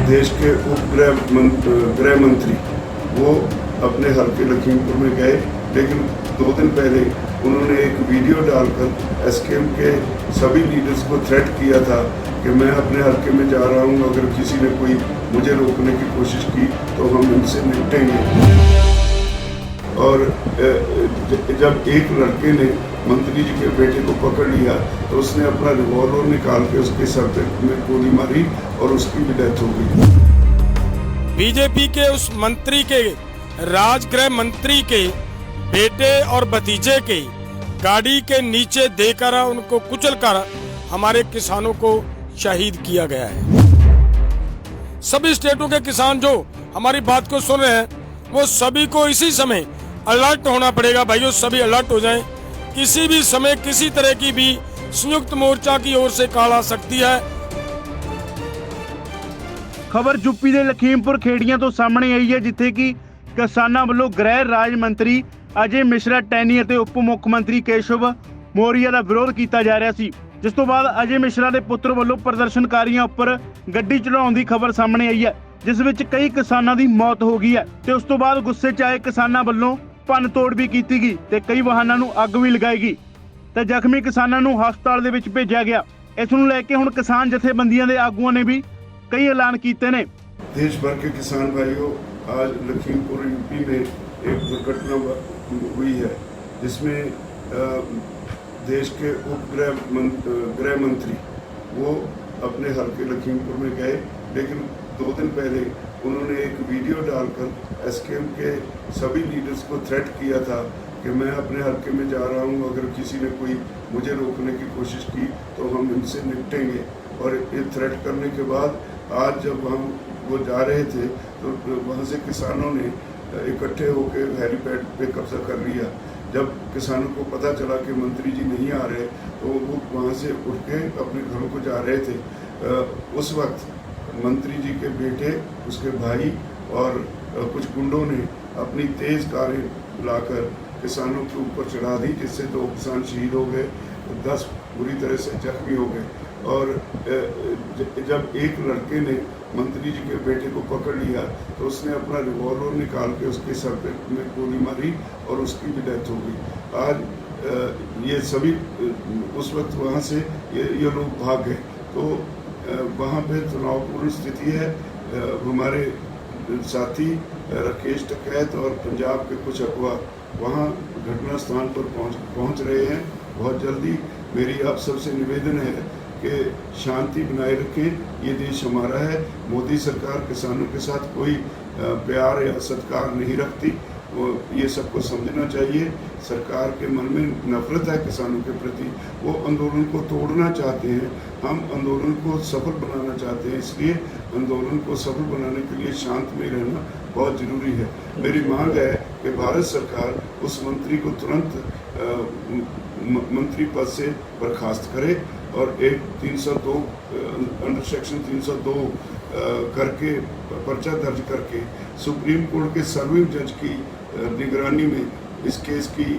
देश के गृह मंत्री वो अपने हल्के लखीमपुर में गए, लेकिन 2 दिन पहले उन्होंने एक वीडियो डालकर एसकेएम के सभी लीडर्स को थ्रेट किया था कि मैं अपने हल्के में जा रहा हूँ, अगर किसी ने कोई मुझे रोकने की कोशिश की तो हम इनसे निपटेंगे। और जब एक लड़के ने मंत्री जी के बेटे को पकड़ लिया तो उसने अपना रिवॉल्वर निकाल के उसके सर पे में गोली मारी और उसकी भी डेथ हो गई। बीजेपी के उस मंत्री के, राजगृह मंत्री के बेटे और भतीजे के गाड़ी के नीचे देकर उनको कुचलकर हमारे किसानों को शहीद किया गया है। सभी स्टेटों के किसान जो हमारी बात को सुन रहे हैं, वो सभी को इसी समय अलर्ट होना पड़ेगा। भाइयों, सभी अलर्ट हो जाएं। किसी भी समय किसी तरह की भी संयुक्त मोर्चा की ओर से कॉल आ सकती है। खबर यूपी ਦੇ ਲਖੀਮਪੁਰ ਖੇੜੀਆਂ ਤੋਂ ਸਾਹਮਣੇ ਆਈ ਹੈ, ਜਿੱਥੇ ਕਿ ਕਿਸਾਨਾਂ ਵੱਲੋਂ ਗ੍ਰਹਿ ਰਾਜ ਮੰਤਰੀ ਅਜੇ ਮਿਸ਼ਰਾ ਟੈਨੀ ਅਤੇ ਉਪ ਮੁੱਖ ਮੰਤਰੀ ਕੇਸ਼ਵ ਮੌਰੀਆ ਦਾ ਵਿਰੋਧ ਕੀਤਾ ਜਾ ਰਿਹਾ ਸੀ, ਜਿਸ ਤੋਂ ਬਾਅਦ ਅਜੇ ਮਿਸ਼ਰਾ ਦੇ ਪੁੱਤਰ ਵੱਲੋਂ ਪ੍ਰਦਰਸ਼ਨਕਾਰੀਆਂ ਉੱਪਰ ਗੱਡੀ ਚੜਾਉਣ ਦੀ ਖਬਰ ਸਾਹਮਣੇ ਆਈ ਹੈ, ਜਿਸ ਵਿੱਚ ਕਈ ਕਿਸਾਨਾਂ ਦੀ ਮੌਤ ਹੋ ਗਈ ਹੈ ਤੇ ਉਸ ਤੋਂ ਬਾਅਦ ਗੁੱਸੇ 'ਚ ਆਏ ਕਿਸਾਨਾਂ ਵੱਲੋਂ ਭੰਨ ਤੋੜ ਵੀ ਕੀਤੀ ਗਈ ਤੇ ਕਈ ਵਾਹਨਾਂ ਨੂੰ ਅੱਗ ਵੀ ਲਗਾਈ ਗਈ ਤੇ ਜ਼ਖਮੀ ਕਿਸਾਨਾਂ ਨੂੰ ਹਸਪਤਾਲ ਦੇ ਵਿੱਚ ਭੇਜਿਆ ਗਿਆ। ਇਸ ਨੂੰ ਲੈ ਕੇ ਹੁਣ ਕਿਸਾਨ ਜਥੇਬੰਦੀਆਂ ਦੇ ਆਗੂਆਂ ਨੇ ਵੀ कई ऐलान किए ने। देश भर के किसान भाइयों, आज लखीमपुर यूपी में एक दुर्घटना हुई है, जिसमें देश के गृह मंत्री वो अपने हल्के लखीमपुर में गए, लेकिन 2 दिन पहले उन्होंने एक वीडियो डालकर एसकेएम के सभी लीडर्स को थ्रेट किया था कि मैं अपने हल्के में जा रहा हूँ, अगर किसी ने कोई मुझे रोकने की कोशिश की तो हम इनसे निपटेंगे। और ये थ्रेट करने के बाद आज जब वो जा रहे थे तो वहाँ से किसानों ने इकट्ठे होकर हेलीपैड पे कब्जा कर लिया। जब किसानों को पता चला कि मंत्री जी नहीं आ रहे तो वो वहाँ से उठ के अपने घरों को जा रहे थे। उस वक्त मंत्री जी के बेटे, उसके भाई और कुछ गुंडों ने अपनी तेज़ कारें लाकर किसानों के ऊपर चढ़ा दी, जिससे 2 किसान शहीद हो गए, 10 बुरी तरह से जख्मी हो गए। और जब एक लड़के ने मंत्री जी के बेटे को पकड़ लिया तो उसने अपना रिवॉल्वर निकाल के उसके सर पे में गोली मारी और उसकी भी डेथ हो गई। आज ये सभी उस वक्त वहाँ से ये लोग भाग गए, तो वहाँ पे तनावपूर्ण स्थिति है। हमारे साथी राकेश टिकैत और पंजाब के कुछ अगवा वहाँ घटना स्थान पर पहुँच रहे हैं। बहुत जल्दी मेरी आप सबसे निवेदन है कि शांति बनाए रखें। ये देश हमारा है। मोदी सरकार किसानों के साथ कोई प्यार या सत्कार नहीं रखती, ये सबको समझना चाहिए। सरकार के मन में नफरत है किसानों के प्रति, वो आंदोलन को तोड़ना चाहते हैं। हम आंदोलन को सफल बनाना चाहते हैं, इसलिए आंदोलन को सफल बनाने के लिए शांत में रहना बहुत ज़रूरी है। मेरी मांग है कि भारत सरकार उस मंत्री को तुरंत मंत्री पद से बर्खास्त करे और एक 302 अंडर सेक्शन 302 करके पर्चा दर्ज करके सुप्रीम कोर्ट के सर्विंग जज की निगरानी में इस केस की।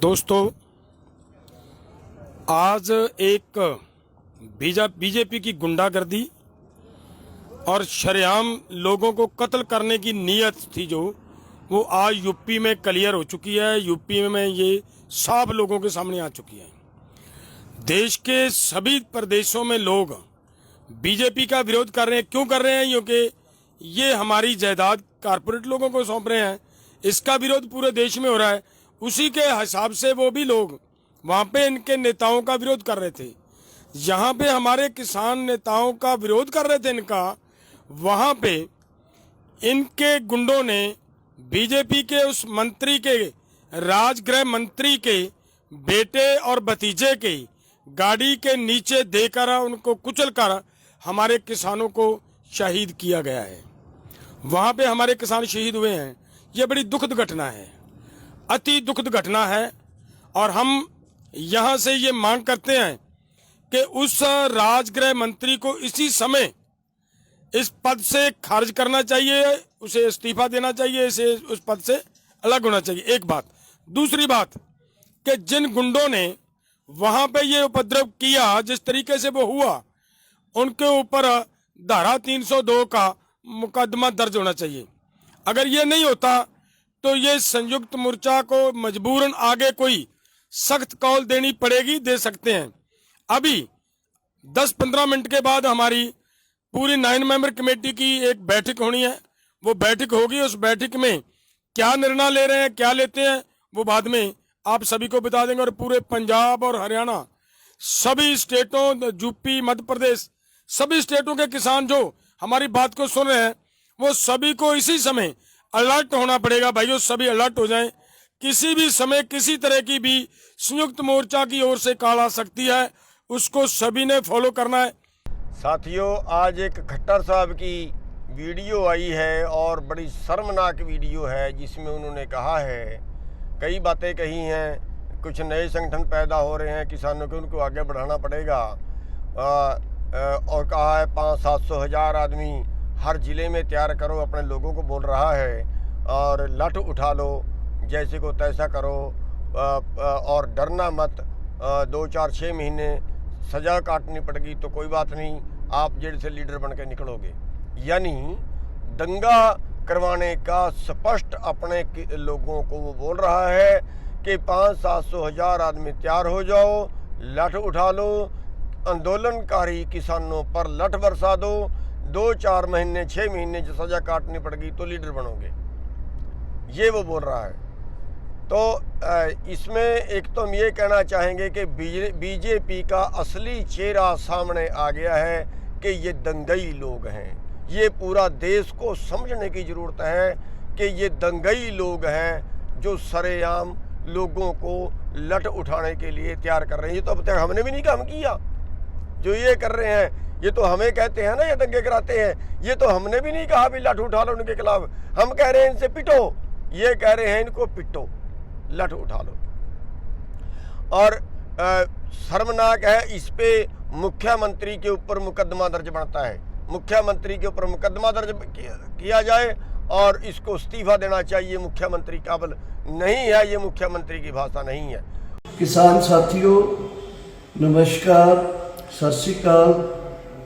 दोस्तों, आज एक बीजेपी की गुंडागर्दी और शरेआम लोगों को कत्ल करने की नीयत थी जो वो आज यूपी में क्लियर हो चुकी है। यूपी में ये साफ लोगों के सामने आ चुकी है। देश के सभी प्रदेशों में लोग बीजेपी का विरोध कर रहे हैं। क्यों कर रहे हैं? क्योंकि ये हमारी जायदाद कारपोरेट लोगों को सौंप रहे हैं। इसका विरोध पूरे देश में हो रहा है। उसी के हिसाब से वो भी लोग वहाँ पे इनके नेताओं का विरोध कर रहे थे। जहाँ पे हमारे किसान नेताओं का विरोध कर रहे थे इनका, वहाँ पे इनके गुंडों ने बीजेपी के उस मंत्री के, राजगृह मंत्री के बेटे और भतीजे के गाड़ी के नीचे देकर उनको कुचलकर हमारे किसानों को शहीद किया गया है। वहाँ पे हमारे किसान शहीद हुए हैं। ये बड़ी दुखद घटना है, अति दुखद घटना है। और हम यहाँ से ये मांग करते हैं कि उस राजगृह मंत्री को इसी समय इस पद से खारिज करना चाहिए, उसे इस्तीफा देना चाहिए, इसे उस पद से अलग होना चाहिए। एक बात। दूसरी बात कि जिन गुंडों ने वहां पे ये उपद्रव किया, जिस तरीके से वो हुआ, उनके ऊपर धारा 302 का मुकदमा दर्ज होना चाहिए। अगर ये नहीं होता तो ये संयुक्त मोर्चा को मजबूरन आगे कोई सख्त कॉल देनी पड़ेगी, दे सकते हैं। अभी 10-15 मिनट के बाद हमारी पूरी 9 मेंबर कमेटी की एक बैठक होनी है। वो बैठक होगी, उस बैठक में क्या निर्णय ले रहे हैं, क्या लेते हैं, वो बाद में आप सभी को बता देंगे। और पूरे पंजाब और हरियाणा, सभी स्टेटों, यूपी, मध्य प्रदेश, सभी स्टेटों के किसान जो हमारी बात को सुन रहे हैं, वो सभी को इसी समय अलर्ट होना पड़ेगा। भाइयों, सभी अलर्ट हो जाएं। किसी भी समय किसी तरह की भी संयुक्त मोर्चा की ओर से कॉल आ सकती है, उसको सभी ने फॉलो करना है। साथियों, आज एक खट्टर साहब की वीडियो आई है और बड़ी शर्मनाक वीडियो है, जिसमें उन्होंने कहा है, कई बातें कही हैं, कुछ नए संगठन पैदा हो रहे हैं किसानों के, उनको आगे बढ़ाना पड़ेगा। और कहा है 500-700 हज़ार आदमी हर ज़िले में तैयार करो, अपने लोगों को बोल रहा है। और लठ उठा लो, जैसे को तैसा करो, और डरना मत। 2-4-6 महीने सज़ा काटनी पड़ेगी तो कोई बात नहीं, आप जेल से लीडर बन के निकलोगे। यानी दंगा करवाने का स्पष्ट अपने लोगों को वो बोल रहा है कि 500-700 हज़ार आदमी तैयार हो जाओ, लठ उठा लो, आंदोलनकारी किसानों पर लठ बरसा दो, 2-4 महीने 6 महीने जो सज़ा काटनी पड़ेगी तो लीडर बनोगे, ये वो बोल रहा है। तो इसमें एक तो हम ये कहना चाहेंगे कि बीजेपी का असली चेहरा सामने आ गया है कि ये दंगई लोग हैं। ये पूरा देश को समझने की ज़रूरत है कि ये दंगई लोग हैं जो सरेआम लोगों को लठ उठाने के लिए तैयार कर रहे हैं। ये तो अब तक हमने भी नहीं काम किया, जो ये कर रहे हैं। ये तो हमें कहते हैं ना, ये दंगे कराते हैं, ये तो हमने भी नहीं कहा भी लठ उठा लो उनके खिलाफ। हम कह रहे हैं इनसे पिटो, ये कह रहे हैं इनको पिटो, लठ उठा लो। और शर्मनाक है, इस पे मुख्यमंत्री के ऊपर मुकदमा दर्ज बनता है। मुख्यमंत्री के ऊपर मुकदमा दर्ज किया जाए और इसको इस्तीफा देना चाहिए। मुख्यमंत्री काबिल नहीं है, ये मुख्यमंत्री की भाषा नहीं है। किसान साथियों नमस्कार, सत श्री अकाल।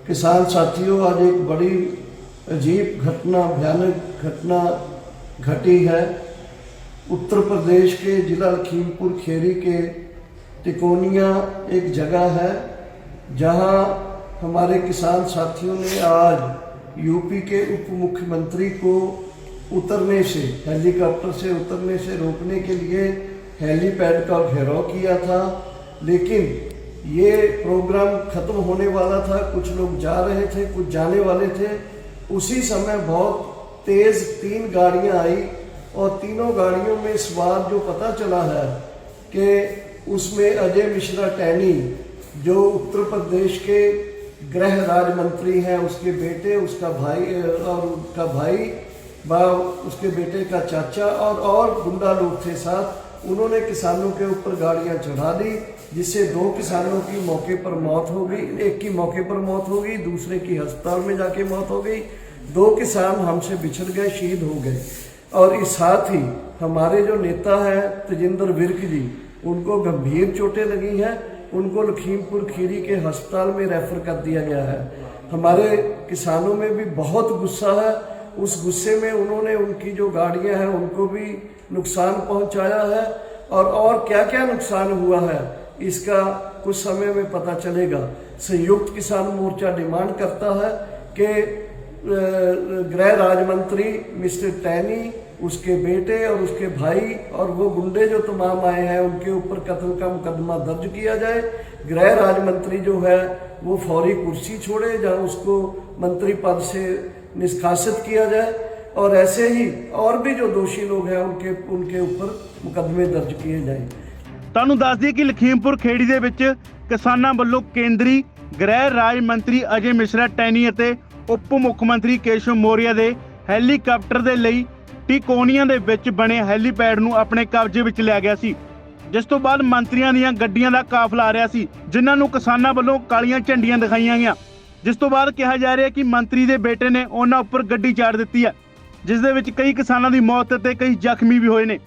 किसान साथियों, आज एक बड़ी अजीब घटना, भयानक घटना घटी है। उत्तर प्रदेश के जिला लखीमपुर खीरी के तिकोनिया एक जगह है, जहां हमारे किसान साथियों ने आज यूपी के उप मुख्यमंत्री को उतरने से, हेलीकॉप्टर से उतरने से रोकने के लिए हेलीपैड का घेराव किया था। लेकिन ये प्रोग्राम खत्म होने वाला था, कुछ लोग जा रहे थे, कुछ जाने वाले थे। उसी समय बहुत तेज 3 गाड़ियां आई और तीनों गाड़ियों में सवार जो पता चला है कि उसमें अजय मिश्रा टैनी, जो उत्तर प्रदेश के गृह राज्य मंत्री हैं, उसके बेटे, उसका भाई और उसका भाई, उसके बेटे का चाचा और गुंडा लोग थे साथ। उन्होंने किसानों के ऊपर गाड़ियां चढ़ा दी, जिससे 2 किसानों की मौके पर मौत हो गई। एक की मौके पर मौत हो गई, दूसरे की अस्पताल में जाके मौत हो गई। 2 किसान हमसे बिछड़ गए, शहीद हो गए। और इस साथ ही हमारे जो नेता हैं तेजिंदर विर्क जी, उनको गंभीर चोटें लगी हैं, उनको लखीमपुर खीरी के अस्पताल में रेफर कर दिया गया है। हमारे किसानों में भी बहुत गुस्सा है। उस गुस्से में उन्होंने उनकी जो गाड़ियां हैं उनको भी नुकसान पहुंचाया है। और क्या क्या नुकसान हुआ है इसका कुछ समय में पता चलेगा। संयुक्त किसान मोर्चा डिमांड करता है कि गृह राज्य मंत्री मिस्टर टैनी, उसके बेटे और उसके भाई और वो गुंडे जो तमाम आए हैं, उनके ऊपर कत्ल का मुकदमा दर्ज किया जाए। गृह राज्य मंत्री जो है वो फौरी कुर्सी छोड़े, जहां उसको मंत्री पद से निष्कासित किया जाए। और ऐसे ही और भी जो दोषी लोग हैं उनके ऊपर मुकदमे दर्ज किए जाए। ਤੁਹਾਨੂੰ ਦੱਸ ਦਈਏ ਕਿ ਲਖੀਮਪੁਰ ਖੇੜੀ ਦੇ ਵਿੱਚ ਕਿਸਾਨਾਂ ਵੱਲੋਂ ਕੇਂਦਰੀ ਗ੍ਰਹਿ ਰਾਜ ਮੰਤਰੀ ਅਜੇ ਮਿਸ਼ਰਾ ਟੈਨੀ ਅਤੇ ਉਪ ਮੁੱਖ ਮੰਤਰੀ ਕੇਸ਼ਵ ਮੌਰਿਆ ਦੇ ਹੈਲੀਕਾਪਟਰ ਦੇ ਲਈ ਟਿਕੋਨੀਆਂ ਦੇ ਵਿੱਚ ਬਣੇ ਹੈਲੀਪੈਡ ਨੂੰ ਆਪਣੇ ਕਬਜ਼ੇ ਵਿੱਚ ਲਿਆ ਗਿਆ ਸੀ, ਜਿਸ ਤੋਂ ਬਾਅਦ ਮੰਤਰੀਆਂ ਦੀਆਂ ਗੱਡੀਆਂ ਦਾ ਕਾਫਲਾ ਆ ਰਿਹਾ ਸੀ, ਜਿਨ੍ਹਾਂ ਨੂੰ ਕਿਸਾਨਾਂ ਵੱਲੋਂ ਕਾਲੀਆਂ ਝੰਡੀਆਂ ਦਿਖਾਈਆਂ ਗਈਆਂ। ਜਿਸ ਤੋਂ ਬਾਅਦ ਕਿਹਾ ਜਾ ਰਿਹਾ ਕਿ ਮੰਤਰੀ ਦੇ ਬੇਟੇ ਨੇ ਉਹਨਾਂ ਉੱਪਰ ਗੱਡੀ ਚਾੜ ਦਿੱਤੀ ਹੈ, ਜਿਸ ਦੇ ਵਿੱਚ ਕਈ ਕਿਸਾਨਾਂ ਦੀ ਮੌਤ ਤੇ ਕਈ ਜ਼ਖਮੀ ਵੀ ਹੋਏ ਨੇ,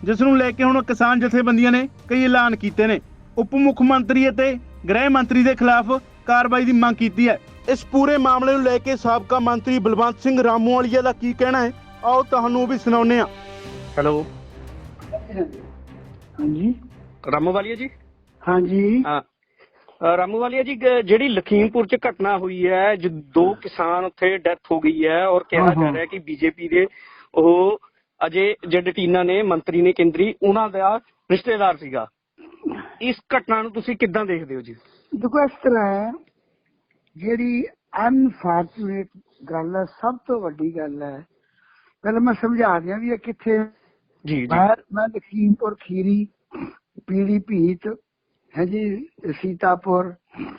ਜਿਸ ਨੂੰ ਲੈ ਕੇ ਹੁਣ ਕਿਸਾਨ ਜਥੇਬੰਦੀਆਂ ਨੇ ਕਈ ਐਲਾਨ ਕੀਤੇ ਨੇ। ਉਪ ਮੁੱਖ ਮੰਤਰੀ ਅਤੇ ਗ੍ਰਹਿ ਮੰਤਰੀ ਦੇ ਖਿਲਾਫ ਕਾਰਵਾਈ ਦੀ ਮੰਗ ਕੀਤੀ ਹੈ। ਇਸ ਪੂਰੇ ਮਾਮਲੇ ਨੂੰ ਲੈ ਕੇ ਸਾਬਕਾ ਮੰਤਰੀ ਬਲਵੰਤ ਸਿੰਘ ਰਾਮੂਵਾਲੀਆ ਦਾ ਕੀ ਕਹਿਣਾ ਹੈ, ਆਓ ਤੁਹਾਨੂੰ ਉਹ ਵੀ ਸੁਣਾਉਂਦੇ ਹਾਂ। ਹੈਲੋ ਹਾਂਜੀ ਰਾਮੂਵਾਲੀਆ ਜੀ। ਹਾਂਜੀ ਹਾਂ ਰਾਮੂਵਾਲੀਆ ਜੀ, ਜਿਹੜੀ ਲਖੀਮਪੁਰ ਚ ਘਟਨਾ ਹੋਈ ਹੈ, ਜੋ 2 ਕਿਸਾਨ ਉੱਥੇ ਡੈਥ ਹੋ ਗਈ ਹੈ ਔਰ ਕਿਹਾ ਜਾ ਰਿਹਾ ਕਿ ਬੀਜੇਪੀ ਦੇ ਉਹ ਅਜੇ ਜਿਹੜੇ ਟੀਨਾ ਨੇ ਮੰਤਰੀ ਨੇ ਕੇਂਦਰੀ, ਉਹਨਾਂ ਦਾ ਰਿਸ਼ਤੇਦਾਰ ਸੀਗਾ। ਇਸ ਘਟਨਾ ਨੂੰ ਤੁਸੀਂ ਕਿੱਦਾਂ ਦੇਖਦੇ ਹੋ ਜੀ? ਦੇਖੋ, ਇਸ ਤਰ੍ਹਾਂ ਹੈ, ਜਿਹੜੀ ਅਨਫਾਰਚੂਨੇਟ ਗੱਲ ਹੈ, ਸਭ ਤੋਂ ਵੱਡੀ ਗੱਲ ਹੈ, ਪਹਿਲਾਂ ਮੈਂ ਸਮਝਾ ਦਿਆਂ ਵੀ ਇਹ ਕਿੱਥੇ ਜੀ ਜੀ ਮੈਂ ਲਖੀਮਪੁਰ ਖੀਰੀ, ਪੀਲੀਭੀਤ ਹੈ ਜੀ, ਸੀਤਾਪੁਰ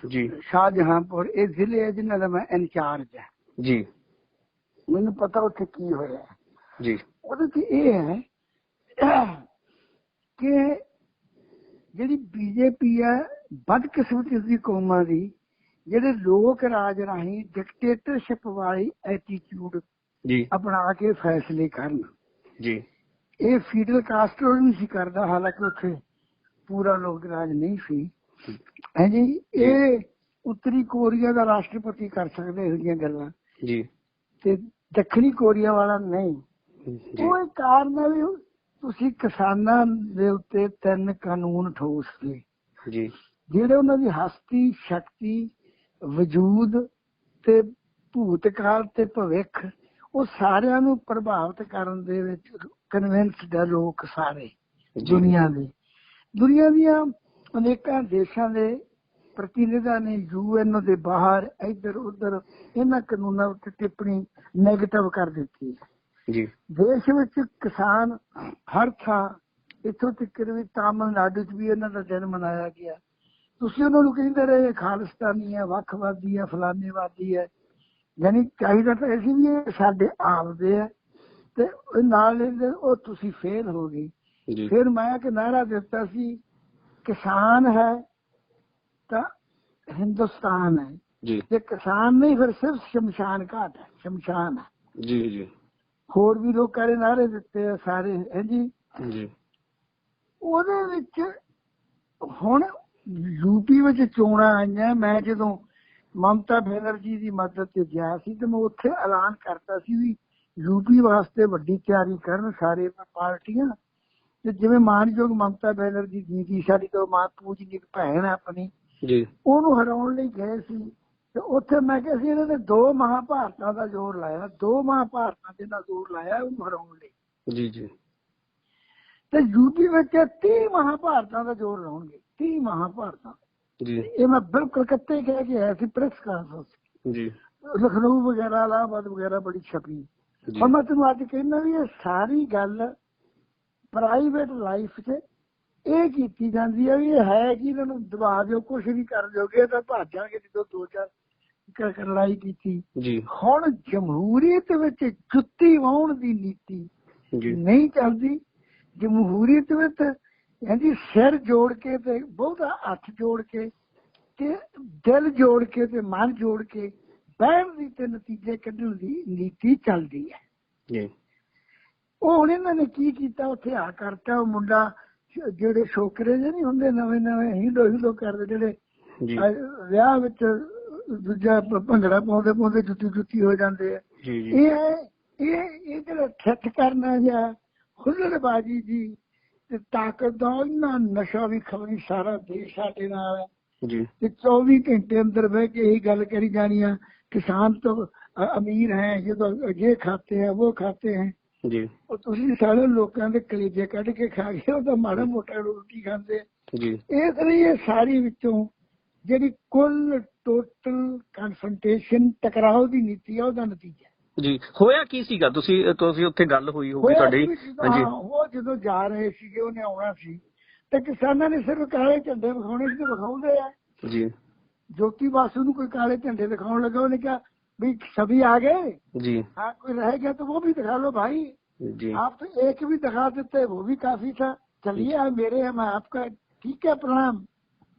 ਜੀ ਸ਼ਾਹਜਹਾਂਪੁਰ, ਇਹ ਜ਼ਿਲ੍ਹੇ ਹੈ ਜਿਨ੍ਹਾਂ ਦਾ ਮੈਂ ਇੰਚਾਰਜ ਹੈ ਜੀ। ਮੈਨੂੰ ਪਤਾ ਉੱਥੇ ਕੀ ਹੋਇਆ ਜੀ। ਉਹਦੇ ਚ ਇਹ ਹੈ ਕਿ ਜਿਹੜੀ ਬੀਜੇਪੀ ਹੈ, ਬਦਕਿਸਮਤੀ ਦੀ ਕੌਮਾਂ ਦੀ, ਜਿਹੜੇ ਲੋਕ ਰਾਜ ਰਾਹੀਂ ਡਿਕਟੇਟਰਸ਼ਿਪ ਵਾਲੀ ਐਟੀਟਿਊਡ ਜੀ ਅਪਣਾ ਕੇ ਫੈਸਲੇ ਕਰਨ। ਜੀ। ਇਹ ਫੀਡਲ ਕਾਸਟਰੋ ਨਹੀਂ ਸੀ ਕਰਦਾ, ਹਾਲਾਂਕਿ ਉੱਥੇ ਪੂਰਾ ਲੋਕ ਰਾਜ ਨਹੀਂ ਸੀ ਹੈ ਜੀ। ਇਹ ਉੱਤਰੀ ਕੋਰੀਆ ਦਾ ਰਾਸ਼ਟਰਪਤੀ ਕਰ ਸਕਦੇ ਇਹੋ ਜਿਹੀਆਂ ਗੱਲਾਂ ਜੀ, ਤੇ ਦੱਖਣੀ ਕੋਰੀਆ ਵਾਲਾ ਨਹੀਂ। ਉਹ ਇੱਕ ਕਾਰਨ ਹੈ ਵੀ ਤੁਸੀਂ ਕਿਸਾਨਾਂ ਦੇ ਉੱਤੇ 3 ਕਾਨੂੰਨ ਠੋਸ ਲਏ, ਜੀ ਜਿਹੜੇ ਉਹਨਾਂ ਦੀ ਹਸਤੀ, ਸ਼ਕਤੀ, ਵਜੂਦ ਤੇ ਭੂਤਕਾਲ ਤੇ ਭਵਿੱਖ, ਉਹ ਸਾਰਿਆਂ ਨੂੰ ਪ੍ਰਭਾਵਿਤ ਕਰਨ ਦੇ ਵਿੱਚ ਕਨਵਿੰਸਡ ਹੈ ਲੋਕ ਸਾਰੇ ਦੁਨੀਆ ਦੇ। ਦੁਨੀਆ ਦੀਆਂ ਅਨੇਕਾਂ ਦੇਸ਼ਾਂ ਦੇ ਪ੍ਰਤੀਨਿਧਾਂ ਨੇ UN ਦੇ ਬਾਹਰ ਇੱਧਰ ਉੱਧਰ ਇਹਨਾਂ ਕਾਨੂੰਨਾਂ ਉੱਤੇ ਟਿੱਪਣੀ ਨੈਗੇਟਿਵ ਕਰ ਦਿੱਤੀ ਹੈ ਜੀ। ਦੇਸ਼ ਵਿੱਚ ਕਿਸਾਨ ਹਰ ਥਾਂ, ਇੱਥੋਂ ਤੱਕ ਵੀ ਤਾਮਿਲਨਾਡੂ 'ਚ ਵੀ ਇਹਨਾਂ ਦਾ ਦਿਨ ਮਨਾਇਆ ਗਿਆ। ਤੁਸੀਂ ਉਹਨਾਂ ਨੂੰ ਕਹਿੰਦੇ ਰਹੇ ਖਾਲਿਸਤਾਨੀ ਹੈ, ਵੱਖਵਾਦੀ ਹੈ, ਫਲਾਨੇਵਾਦੀ ਹੈ, ਯਾਨੀ ਚਾਹੀਦਾ ਤਾਂ ਅਸੀਂ ਵੀ ਇਹ ਸਾਡੇ ਆਪ ਦੇ ਹੈ, ਤੇ ਨਾਲ ਉਹ ਤੁਸੀਂ ਫੇਲ ਹੋ ਗਏ। ਫਿਰ ਮੈਂ ਇੱਕ ਨਾਅਰਾ ਦਿੱਤਾ ਸੀ, ਕਿਸਾਨ ਹੈ ਤਾਂ ਹਿੰਦੁਸਤਾਨ ਹੈ, ਜੇ ਕਿਸਾਨ ਨਹੀਂ ਫਿਰ ਸਿਰਫ ਸ਼ਮਸ਼ਾਨ ਘਾਟ ਹੈ, ਸ਼ਮਸ਼ਾਨ ਹੈ। ਜੀ ਜੀ। ਹੋਰ ਵੀ ਲੋਕਾਂ ਨੇ ਨਾਅਰੇ ਦਿੱਤੇ ਆ ਸਾਰੇ ਹੈ ਜੀ। ਜੀ। ਉਹਦੇ ਵਿੱਚ ਹੁਣ ਯੂਪੀ ਵਿੱਚ ਚੋਣਾਂ ਆਈਆਂ, ਮੈਂ ਜਦੋਂ ਮਮਤਾ ਬੈਨਰਜੀ ਦੀ ਮਦਦ ਤੇ ਗਿਆ ਸੀ ਤੇ ਮੈਂ ਉੱਥੇ ਐਲਾਨ ਕਰਤਾ ਸੀ ਵੀ ਯੂਪੀ ਵਾਸਤੇ ਵੱਡੀ ਤਿਆਰੀ ਕਰਨ ਸਾਰੇ ਪਾਰਟੀਆਂ, ਤੇ ਜਿਵੇਂ ਮਾਨਯੋਗ ਮਮਤਾ ਬੈਨਰਜੀ ਜੀ ਸਾਡੀ ਤੋਂ ਮਾਂ ਪੂਜਨੀਕ ਭੈਣ ਆਪਣੀ ਜੀ, ਉਹਨੂੰ ਹਰਾਉਣ ਲਈ ਗਏ ਸੀ। ਤੇ ਉੱਥੇ ਮੈਂ ਕਿਹਾ ਸੀ ਇਹਨਾਂ ਨੇ 2 ਮਹਾਭਾਰਤਾਂ ਦਾ ਜ਼ੋਰ ਲਾਇਆ, 2 ਮਹਾਭਾਰਤਾਂ ਦੇ ਨਾਲ ਜ਼ੋਰ ਲਾਇਆ ਉਹਨੂੰ ਹਰਾਉਣ ਲਈ। ਜੀ ਜੀ। ਤੇ ਯੂਪੀ ਵਿੱਚ 30 ਮਹਾਭਾਰਤਾਂ ਦਾ ਜ਼ੋਰ ਲਾਉਣਗੇ, 30 ਮਹਾਭਾਰਤਾਂ ਜੀ। ਇਹ ਮੈਂ ਬਿਲਕੁਲ ਕੱਤੇ ਕਹਿ ਕੇ ਆਇਆ ਸੀ ਪ੍ਰੈਸ ਕਾਨਫਰੰਸ ਜੀ। ਲਖਨਊ ਵਗੈਰਾ, ਇਲਾਹਾਬਾਦ ਵਗੈਰਾ ਬੜੀ ਛਪੀ। ਹੁਣ ਮੈਂ ਤੁਹਾਨੂੰ ਅੱਜ ਕਹਿੰਦਾ ਵੀ ਇਹ ਸਾਰੀ ਗੱਲ ਪ੍ਰਾਈਵੇਟ ਲਾਈਫ 'ਚ ਇਹ ਕੀਤੀ ਜਾਂਦੀ ਹੈ ਵੀ ਇਹ ਹੈ ਕਿ ਇਹਨਾਂ ਨੂੰ ਦਬਾ ਦਿਓ, ਕੁਛ ਨਹੀਂ ਕਰ ਦਿਓਗੇ ਤਾਂ ਭਾਜਾਂਗੇ, ਜਦੋਂ 2-4 ਲੜਾਈ ਕੀਤੀ। ਜੀ। ਹੁਣ ਜਮਹੂਰੀਅਤ ਵਿੱਚ ਜੁੱਤੀ ਵਾਹੁਣ ਦੀ ਨੀਤੀ ਨਹੀਂ ਚੱਲਦੀ। ਜਮਹੂਰੀਅਤ ਵਿੱਚ ਹਾਂਜੀ ਸਿਰ ਜੋੜ ਕੇ ਤੇ ਬਹੁਤਾ ਹੱਥ ਜੋੜ ਕੇ ਤੇ ਦਿਲ ਜੋੜ ਕੇ ਤੇ ਮਨ ਜੋੜ ਕੇ ਬਹਿਣ ਦੀ ਤੇ ਨਤੀਜੇ ਕੱਢਣ ਦੀ ਨੀਤੀ ਚੱਲਦੀ ਹੈ ਜੀ। ਉਹ ਹੁਣ ਇਹਨਾਂ ਨੇ ਕੀ ਕੀਤਾ, ਉੱਥੇ ਆ ਕਰਤਾ ਉਹ ਮੁੰਡਾ, ਜਿਹੜੇ ਛੋਕਰੇ ਜਿਹੇ ਨਹੀਂ ਹੁੰਦੇ ਨਵੇਂ ਹੀਲੋ ਕਰਦੇ, ਜਿਹੜੇ ਵਿਆਹ ਵਿੱਚ ਦੂਜਾ ਭੰਗੜਾ ਪਾਉਂਦੇ ਜੁੱਤੀ ਹੋ ਜਾਂਦੇ ਆ। ਇਹ ਜਿਹੜਾ ਠੱਠ ਕਰਨਾ ਜਾਂ ਹੁੱਲੜਬਾਜੀ ਜੀ ਤੇ ਤਾਕਤ ਦਾ ਇੰਨਾ ਨਸ਼ਾ ਵੀ ਖਬਰੀ, ਸਾਰਾ ਦੇਸ਼ ਸਾਡੇ ਨਾਲ ਹੈ ਤੇ 24 ਘੰਟੇ ਅੰਦਰ ਬਹਿ ਕੇ ਇਹੀ ਗੱਲ ਕਰੀ ਜਾਣੀ ਆ, ਕਿਸਾਨ ਤੋਂ ਅਮੀਰ ਹੈ, ਜਦੋਂ ਇਹ ਖਾਤੇ ਹੈ ਉਹ ਖਾਤੇ ਹੈ ਜੀ। ਉਹ ਤੁਸੀਂ ਸਾਰੇ ਲੋਕਾਂ ਦੇ ਕਲੇਜੇ ਕੱਢ ਕੇ ਖਾ ਗਏ, ਉਹ ਤਾਂ ਮਾੜਾ ਮੋਟਾ ਰੋਟੀ ਖਾਂਦੇ ਜੀ। ਇਸ ਲਈ ਇਹ ਸਾਰੀ ਵਿੱਚੋਂ ਜਿਹੜੀ ਕੁੱਲ ਟੋਟਲ ਕਨਫਰੰਟੇਸ਼ਨ, ਟਕਰਾਓ ਦੀ ਨੀਤੀ ਆ, ਉਹਦਾ ਨਤੀਜਾ ਜੀ। ਹੋਇਆ ਕੀ ਸੀਗਾ? ਤੁਸੀਂ ਉੱਥੇ ਗੱਲ ਹੋਈ ਹੋਊਗੀ ਤੁਹਾਡੀ? ਹਾਂਜੀ। ਉਹ ਜਦੋਂ ਜਾ ਰਹੇ ਸੀਗੇ, ਉਹਨੇ ਆਉਣਾ ਸੀ ਤੇ ਕਿਸਾਨਾਂ ਨੇ ਸਿਰਫ ਕਾਲੇ ਝੰਡੇ ਵਿਖਾਉਣੇ ਸੀ, ਵਿਖਾਉਂਦੇ ਆ ਜੀ। ਜੋਤੀ ਬਾਸੂ ਨੂੰ ਕੋਈ ਕਾਲੇ ਝੰਡੇ ਦਿਖਾਉਣ ਲੱਗਾ, ਉਹਨੇ ਕਿਹਾ भी सभी आ गए जी, हाँ कोई रह गया तो वो भी दिखा लो भाई जी, आप तो एक भी दिखा देते वो भी काफी था, चलिए आप मेरे हैं, मैं आपका, ठीक है प्रणाम,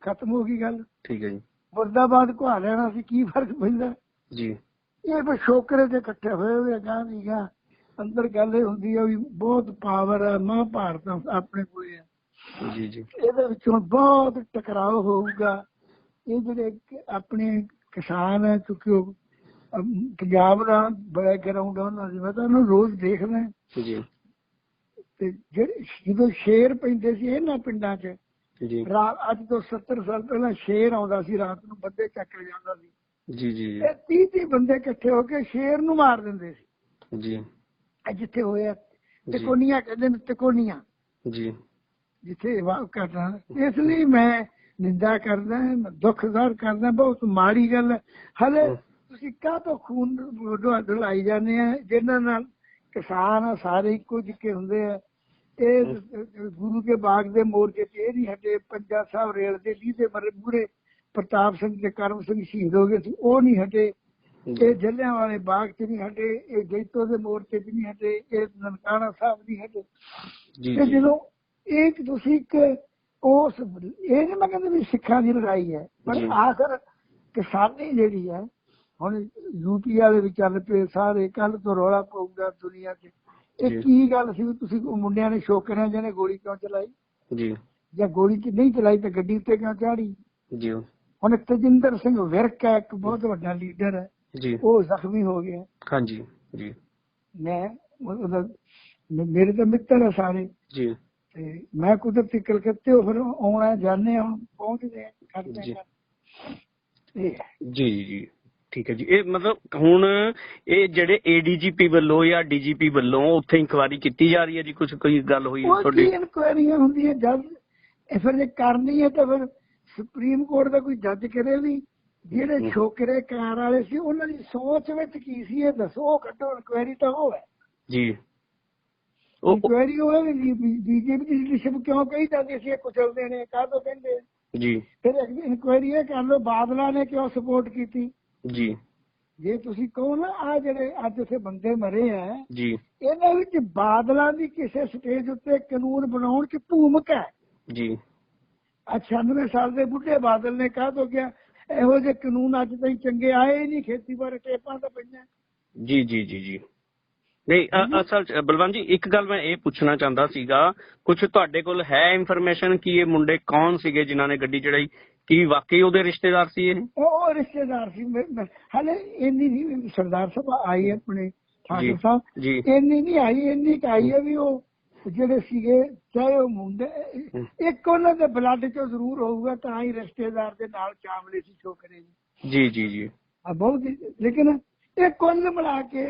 खत्म होगी गल। ठीक है जी। मुर्दाबाद को हरियाणा से की फर्क पैंदा जी। ये बस छोकरे जे इकट्ठे होए हुए गां दी गां अंदर गल हुंदी है भी बहुत पावर है, महाभारत अपने कोल है जी जी। ਇਹਦੇ ਵਿੱਚੋਂ ਬਹੁਤ ਟਕਰਾਅ ਹੋਊਗਾ। ਇਹ ਜਿਹੜੇ ਆਪਣੇ ਕਿਸਾਨ ਹੈ, ਕਿਉਂਕਿ ਉਹ ਪੰਜਾਬ ਦਾ ਬੈਕਗਰਾਊਂਡ ਉਹਨਾਂ ਦੀ, ਮੈਂ ਤਾਂ ਉਹਨੂੰ ਰੋਜ਼ ਦੇਖਦਾ ਜੀ ਤੇ ਜਿਹੜੇ ਜਦੋਂ ਸ਼ੇਰ ਪੈਂਦੇ ਸੀ ਇਹਨਾਂ ਪਿੰਡਾਂ 'ਚ ਜੀ ਅੱਜ ਤੋਂ 70 ਸਾਲ ਪਹਿਲਾਂ ਸ਼ੇਰ ਆਉਂਦਾ ਸੀ, ਰਾਤ ਨੂੰ ਬੰਦੇ ਚੱਕ ਕੇ ਜਾਂਦਾ ਸੀ। ਜੀ ਜੀ ਇਹ 30 ਬੰਦੇ ਇਕੱਠੇ ਹੋ ਕੇ ਸ਼ੇਰ ਨੂੰ ਮਾਰ ਦਿੰਦੇ ਸੀ। ਜੀ ਇਹ ਜਿੱਥੇ ਹੋਇਆ ਤਿਕੋਨੀਆਂ ਕਹਿੰਦੇ ਨੇ, ਤਿਕੋਨੀਆਂ ਜੀ ਜਿੱਥੇ ਵਾਹ ਕਰਦਾ। ਇਸ ਲਈ ਮੈਂ ਨਿੰਦਾ ਕਰਦਾ, ਦੁੱਖ ਜ਼ਾਹਰ ਕਰਦਾ, ਬਹੁਤ ਮਾੜੀ ਗੱਲ ਹੈ। ਹਲੇ ਤੁਸੀਂ ਕਾਹਤੋਂ ਖੂਨ ਢਲਾਈ ਜਾਂਦੇ ਆ, ਜਿਹਨਾਂ ਨਾਲ ਕਿਸਾਨ ਆ ਸਾਰੇ ਇੱਕੋ ਜਿਹੇ ਹੁੰਦੇ ਆ। ਇਹ ਗੁਰੂ ਕੇ ਬਾਗ ਦੇ ਮੋਰਚੇ ਤੇ ਇਹ ਨਹੀਂ ਹਟੇ, ਪੰਜਾ ਸਾਹਿਬ ਰੇਲ ਦੇ ਲੀਹ ਮਰੇ ਮੂਹਰੇ ਪ੍ਰਤਾਪ ਸਿੰਘ ਤੇ ਕਰਮ ਸਿੰਘ ਸ਼ਹੀਦ ਹੋ ਗਏ ਸੀ, ਉਹ ਨਹੀਂ ਹਟੇ। ਇਹ ਜਲਿਆਂ ਵਾਲੇ ਬਾਗ 'ਚ ਨਹੀਂ ਹਟੇ, ਇਹ ਜੈਤੋ ਦੇ ਮੋਰਚੇ 'ਚ ਨਹੀਂ ਹਟੇ, ਇਹ ਨਨਕਾਣਾ ਸਾਹਿਬ ਨਹੀਂ ਹਟੇ। ਤੇ ਜਦੋਂ ਇਹ ਤੁਸੀਂ ਇੱਕ ਉਸ ਇਹ ਨਹੀਂ ਮੈਂ ਕਹਿੰਦਾ ਵੀ ਸਿੱਖਾਂ ਦੀ ਲੜਾਈ ਹੈ, ਪਰ ਆਖਰ ਕਿਸਾਨੀ ਜਿਹੜੀ ਹੈ ਹੁਣ ਯੂਪੀ ਵਾਲੇ ਵੀ ਚੱਲ ਪਏ ਸਾਰੇ, ਕੱਲ ਤੋਂ ਰੌਲਾ ਪਊਗਾ ਦੁਨੀਆ 'ਚ। ਇਹ ਕੀ ਗੱਲ ਸੀ ਤੁਸੀਂ ਮੁੰਡਿਆਂ ਨੇ ਸ਼ੋਕਰਿਆਂ ਜਿਹਨੇ ਗੋਲੀ ਕਿਉਂ ਚਲਾਈ ਜੀ, ਜਾਂ ਗੋਲੀ ਨਹੀਂ ਚਲਾਈ ਤਾਂ ਗੱਡੀ ਉੱਤੇ ਕਿਉਂ ਚਾੜੀ ਜੀ? ਹੁਣ ਤੇਜਿੰਦਰ ਸਿੰਘ ਵਿਰਕ ਹੈ, ਇੱਕ ਬਹੁਤ ਵੱਡਾ ਲੀਡਰ ਹੈ ਜੀ, ਉਹ ਜ਼ਖਮੀ ਹੋ ਗਿਆ। ਹਾਂਜੀ ਜੀ, ਮੈਂ ਮੇਰੇ ਤਾਂ ਮਿੱਤਰ ਹੈ ਸਾਰੇ ਜੀ, ਤੇ ਮੈਂ ਕੁਦਰਤੀ ਕਲਕੱਤੇ ਫਿਰ ਆਉਣਾ ਜਾਂਦੇ ਹਾਂ, ਹੁਣ ਪਹੁੰਚਦੇ ਆ ਕਰਦੇ ਆ। ਜੀ ਜੀ ਜੀ ਠੀਕ ਹੈ ਜੀ। ਇਹ ਮਤਲਬ ਹੁਣ ਇਹ ਜਿਹੜੇ ADGP ਵੱਲੋਂ ਜਾਂ DGP ਵੱਲੋਂ ਉੱਥੇ ਇਨਕੁਆਇਰੀ ਕੀਤੀ ਜਾ ਰਹੀ ਹੈ ਜੀ? ਕੁਝ ਕੋਈ ਗੱਲ ਹੋਈ ਤੁਹਾਡੀ? ਇਨਕੁਆਇਰੀਆਂ ਹੁੰਦੀਆਂ ਜਦ ਫਿਰ ਜੇ ਕਰਨੀ ਹੈ ਤਾਂ ਫਿਰ ਸੁਪਰੀਮ ਕੋਰਟ ਦਾ ਕੋਈ ਜੱਜ ਕਰੇ ਵੀ ਜਿਹੜੇ ਛੋਕਰੇ ਕਾਰ ਵਾਲੇ ਸੀ ਉਹਨਾਂ ਦੀ ਸੋਚ ਵਿੱਚ ਕੀ ਸੀ ਇਹ ਦੱਸੋ, ਉਹ ਕੱਢੋ। ਇਨਕੁਆਇਰੀ ਤਾਂ ਉਹ ਹੈ ਜੀ, ਇਨਕੁਆਇਰੀ ਉਹ ਹੈ ਵੀ BJP ਦੀ ਲੀਡਰਸ਼ਿਪ ਕਿਉਂ ਕਹੀ ਜਾਂਦੀ ਸੀ ਇਹ ਕੁਚਲਦੇ ਨੇ, ਕਾਹਤੋਂ ਕਹਿੰਦੇ ਜੀ? ਫਿਰ ਇਨਕੁਆਇਰੀ ਇਹ ਕਰ ਲਓ ਬਾਦਲਾਂ ਨੇ ਕਿਉਂ ਸਪੋਰਟ ਕੀਤੀ ਜੀ? ਜੇ ਤੁਸੀਂ ਕਹੋ ਨਾ ਆ ਜਿਹੜੇ ਅੱਜ ਉੱਥੇ ਬੰਦੇ ਮਰੇ ਆ ਜੀ, ਇਹਨਾਂ ਵਿੱਚ ਬਾਦਲਾਂ ਦੀ ਕਿਸੇ ਸਟੇਜ ਉੱਤੇ ਕਾਨੂੰਨ ਬਣਾਉਣ ਚ ਭੂਮਿਕਾ ਹੈ ਜੀ। 96 ਸਾਲ ਦੇ ਬੁੱਢੇ ਬਾਦਲ ਨੇ ਕਾਹ ਤੋਂ ਕਿਹਾ ਇਹੋ ਜਿਹੇ ਕਾਨੂੰਨ ਅੱਜ ਤਾਈਂ ਚੰਗੇ ਆਏ ਨਹੀਂ, ਖੇਤੀ ਬਾਰੇ ਟੇਪਾਂ ਤਾਂ ਪਈਆਂ ਜੀ ਜੀ ਜੀ ਜੀ। ਨਹੀਂ ਅਸਲ ਚ ਬਲਵੰਤ ਜੀ ਇੱਕ ਗੱਲ ਮੈਂ ਇਹ ਪੁੱਛਣਾ ਚਾਹੁੰਦਾ ਸੀਗਾ, ਕੁਝ ਤੁਹਾਡੇ ਕੋਲ ਹੈ ਇਨਫੋਰਮੇਸ਼ਨ ਕਿ ਇਹ ਮੁੰਡੇ ਕੌਣ ਸੀਗੇ ਜਿਨ੍ਹਾਂ ਨੇ ਗੱਡੀ ਚੜਾਈ? ਕੀ ਵਾਕਈ ਉਹਦੇ ਰਿਸ਼ਤੇਦਾਰ ਸੀ ਇਹ? ਉਹ ਰਿਸ਼ਤੇਦਾਰ ਸੀ। ਹਲੇ ਇੰਨੀ ਨਹੀਂ ਸਰਦਾਰ ਸਾਹਿਬ ਆਈ ਆਪਣੇ ਠਾਕੁਰ ਸਾਹਿਬ ਜੀ, ਇੰਨੀ ਨਹੀਂ ਆਈ, ਇੰਨੀ ਆਈ ਹੈ ਵੀ ਉਹ ਜਿਹੜੇ ਸੀਗੇ ਚਾਹੇ ਉਹ ਮੁੰਡੇ ਇੱਕ ਉਹਨਾਂ ਦੇ ਬਲੱਡ ਚੋਂ ਜ਼ਰੂਰ ਹੋਊਗਾ ਤਾਂ ਹੀ ਰਿਸ਼ਤੇਦਾਰ ਦੇ ਨਾਲ ਚਾਵਲੇ ਸੀ ਛੋਕਰੇ ਜੀ ਜੀ ਜੀ ਬਹੁਤ। ਲੇਕਿਨ ਇਹ ਕੁੱਲ ਮਿਲਾ ਕੇ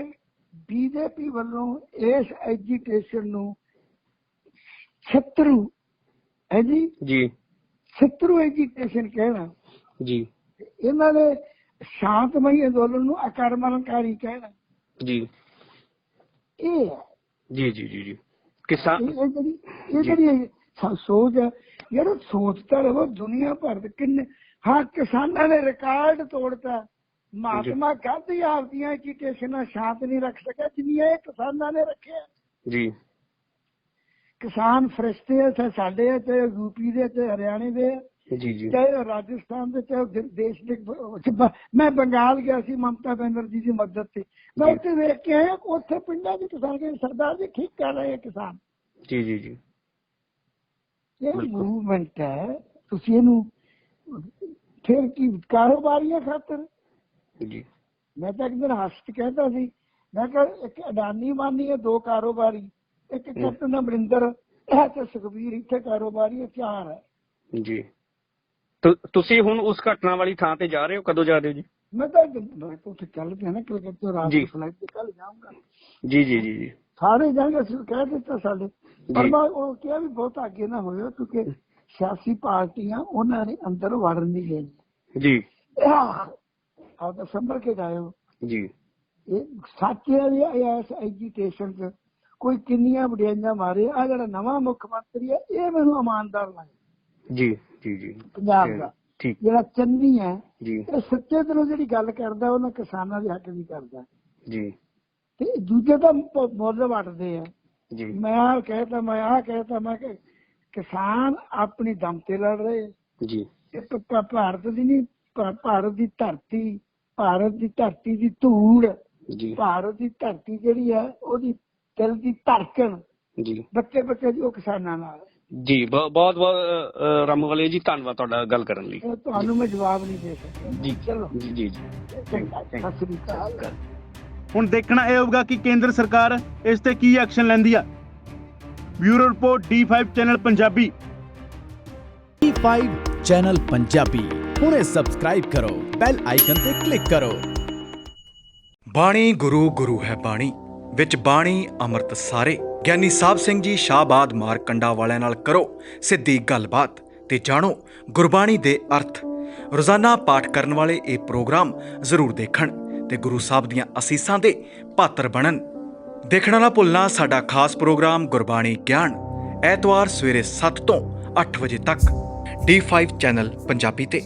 BJP ਵੱਲੋਂ ਇਸ ਐਜੀਟੇਸ਼ਨ ਨੂੰ ਸ਼ਤਰੂ ਹੈ ਜੀ ਸ਼ਤਰੂ ਐਜੀਟੇਸ਼ਨ ਕਹਿਣਾ ਜੀ, ਇਹਨਾਂ ਦੇ ਸ਼ਾਂਤਮਈ ਅੰਦੋਲਨ ਨੂੰ ਆਕਰਮਣਕਾਰੀ ਕਹਿਣਾ ਜੀ, ਇਹ ਜੀ ਜੀ ਜੀ ਜੀ ਕਿਸਾਨ ਇਹ ਜਿਹੜੀ ਸੋਚ ਹੈ ਯਾਰ, ਸੋਚਦਾ ਰਹੋ ਦੁਨੀਆ ਭਰ ਦੇ ਕਿੰਨੇ। ਹਾਂ ਕਿਸਾਨਾਂ ਨੇ ਰਿਕਾਰਡ ਤੋੜਤਾ। ਮਹਾਤਮਾ ਗਾਂਧੀ ਆਪਦੀਆਂ ਐਜੀਟੇਸ਼ਨਾਂ ਸ਼ਾਂਤ ਨਹੀਂ ਰੱਖ ਸਕਿਆ ਜਿੰਨੀਆਂ ਇਹ ਕਿਸਾਨਾਂ ਨੇ ਰੱਖਿਆ ਜੀ। ਕਿਸਾਨ ਫਰਿਸ਼ਤੇ ਆ, ਚਾਹੇ ਸਾਡੇ ਆ, ਚਾਹੇ UP ਦੇ, ਚਾਹੇ ਹਰਿਆਣੇ ਦੇ ਜੀ ਜੀ, ਚਾਹੇ ਰਾਜਸਥਾਨ ਦੇ, ਚਾਹੇ ਦੇਸ਼ ਦੇ। ਮੈਂ ਬੰਗਾਲ ਗਿਆ ਸੀ ਮਮਤਾ ਬੈਨਰਜੀ ਦੀ ਮਦਦ ਤੇ, ਮੈਂ ਉੱਥੇ ਵੇਖ ਕੇ ਆਇਆ ਉੱਥੇ ਪਿੰਡਾਂ ਦੇ ਕਿਸਾਨ ਕਹਿੰਦੇ ਸਰਦਾਰ ਜੀ ਠੀਕ ਕਰ ਰਹੇ ਆ ਕਿਸਾਨ ਜੀ ਜੀ ਜੀ। ਇਹ ਮੂਵਮੈਂਟ ਹੈ, ਤੁਸੀਂ ਇਹਨੂੰ ਫਿਰ ਕੀ ਕਾਰੋਬਾਰੀਆਂ ਖਾਤਰ ਜੀ। ਮੈਂ ਤਾਂ ਇੱਕ ਦਿਨ ਹੱਸ ਕੇ ਕਹਿੰਦਾ ਸੀ, ਮੈਂ ਕਿਹਾ ਇੱਕ ਅਡਾਨੀ ਮਾਨੀ ਹੈ, ਦੋ ਕਾਰੋਬਾਰੀ, ਇੱਕ ਕੈਪਟਨ ਅਮਰਿੰਦਰ ਤੇ ਸੁਖਬੀਰ ਇੱਥੇ ਕਾਰੋਬਾਰੀ, ਚਾਰ ਹੈ ਜੀ। ਤੁਸੀਂ ਹੁਣ ਉਸ ਘਟਨਾ ਵਾਲੀ ਥਾਂ ਤੇ ਜਾ ਰਹੇ ਹੋ, ਕਦੋਂ ਜਾ ਰਹੇ ਹੋ ਜੀ? ਮੈਂ ਤਾਂ ਉੱਥੇ ਚੱਲ ਪਿਆ ਨਾ ਕਲਕੱਤੇ ਰਾਤ ਨੂੰ ਫਲਾਈਟ ਤੇ, ਕੱਲ ਜਾਊਂਗਾ ਜੀ ਜੀ ਜੀ ਜੀ। ਸਾਰੇ ਜਾਣਗੇ, ਅਸੀਂ ਕਹਿ ਦਿੱਤਾ ਸਾਡੇ, ਪਰ ਮੈਂ ਉਹ ਕਿਹਾ ਵੀ ਬਹੁਤ ਅੱਗੇ ਨਾ ਹੋਇਓ ਕਿਉਂਕਿ ਸਿਆਸੀ ਪਾਰਟੀਆਂ ਉਹਨਾਂ ਨੇ ਅੰਦਰ ਵੜਨ ਨਹੀਂ ਦੇਣੀ ਜੀ। ਆਪ ਤਾਂ ਸੰਭਲ ਕੇ ਜਾਇਓ ਜੀ। ਇਹ ਸੱਚ ਹੈ ਵੀ ਇਸ ਐਜੀਟੇਸ਼ਨ ਚ ਕੋਈ ਕਿੰਨੀਆਂ ਵਡਿਆਈਆਂ ਮਾਰੇ। ਆ ਜਿਹੜਾ ਨਵਾਂ ਮੁੱਖ ਮੰਤਰੀ ਹੈ ਇਹ ਮੈਨੂੰ ਇਮਾਨਦਾਰ ਲੱਗਦਾ ਜੀ ਜੀ ਜੀ। ਪੰਜਾਬ ਦਾ ਜਿਹੜਾ ਚੰਨੀ ਹੈ ਇਹ ਸੱਚੇ ਦਿਲੋਂ ਜਿਹੜੀ ਗੱਲ ਕਰਦਾ ਉਹਨਾਂ ਕਿਸਾਨਾਂ ਦੇ ਹੱਕ ਦੀ ਕਰਦਾ ਜੀ, ਤੇ ਦੂਜੇ ਤਾਂ ਮੁੱਲ ਵੱਟਦੇ ਆ ਜੀ। ਮੈਂ ਆਹ ਕਹਿਤਾ, ਮੈਂ ਆਹ ਕਹਿਤਾ, ਮੈਂ ਕਿ ਕਿਸਾਨ ਆਪਣੀ ਦਮ ਤੇ ਲੜ ਰਹੇ ਜੀ। ਭਾਰਤ ਦੀ ਨਹੀਂ, ਭਾਰਤ ਦੀ ਧਰਤੀ, ਭਾਰਤ ਦੀ ਧਰਤੀ ਦੀ ਧੂੜ, ਭਾਰਤ ਦੀ ਧਰਤੀ ਜਿਹੜੀ ਹੈ ਉਹਦੀ ਦਿਲ ਦੀ ਧੜਕਣ ਜੀ, ਬੱਚੇ ਬੱਚੇ ਦੀ ਉਹ ਕਿਸਾਨਾਂ ਨਾਲ ਜੀ ਬਹੁਤ ਬਹੁਤ ਰਾਮੂਵਾਲੀਆ ਜੀ ਧੰਨਵਾਦ ਤੁਹਾਡਾ ਗੱਲ ਕਰਨ ਲਈ। ਇਹ ਤੁਹਾਨੂੰ ਮੈਂ ਜਵਾਬ ਨਹੀਂ ਦੇ ਸਕਦਾ ਜੀ ਚਲੋ ਜੀ ਜੀ ਚੰਗਾ ਸਤਿ ਸ੍ਰੀ ਅਕਾਲ। ਹੁਣ ਦੇਖਣਾ ਇਹ ਹੋਊਗਾ ਕਿ ਕੇਂਦਰ ਸਰਕਾਰ ਇਸ ਤੇ ਕੀ ਐਕਸ਼ਨ ਲੈਂਦੀ ਆ। Bureau report D5 channel Punjabi. D5 channel Punjabi ਹੁਣੇ ਸਬਸਕ੍ਰਾਈਬ ਕਰੋ, ਬੈਲ ਆਈਕਨ ਤੇ ਕਲਿੱਕ ਕਰੋ। ਬਾਣੀ ਗੁਰੂ ਗੁਰੂ ਹੈ ਬਾਣੀ, ਵਿੱਚ ਬਾਣੀ ਅੰਮ੍ਰਿਤ ਸਾਰੇ। ਗਿਆਨੀ ਸਾਹਿਬ ਸਿੰਘ ਜੀ ਸ਼ਾਹਬਾਦ ਮਾਰਕੰਡਾ ਵਾਲਿਆਂ ਨਾਲ ਕਰੋ ਸਿੱਧੀ ਗੱਲਬਾਤ ਤੇ ਜਾਣੋ ਗੁਰਬਾਣੀ ਦੇ ਅਰਥ। ਰੋਜ਼ਾਨਾ ਪਾਠ ਕਰਨ ਵਾਲੇ ਇਹ ਪ੍ਰੋਗਰਾਮ ਜ਼ਰੂਰ ਦੇਖਣ ਤੇ ਗੁਰੂ ਸਾਹਿਬ ਦੀਆਂ ਅਸੀਸਾਂ ਦੇ ਪਾਤਰ ਬਣਨ। ਦੇਖਣਾ ਨਾ ਭੁੱਲਣਾ ਸਾਡਾ ਖਾਸ ਪ੍ਰੋਗਰਾਮ ਗੁਰਬਾਣੀ ਗਿਆਨ, ਐਤਵਾਰ ਸਵੇਰੇ 7 ਤੋਂ 8 ਵਜੇ ਤੱਕ D5 ਚੈਨਲ ਪੰਜਾਬੀ ਤੇ।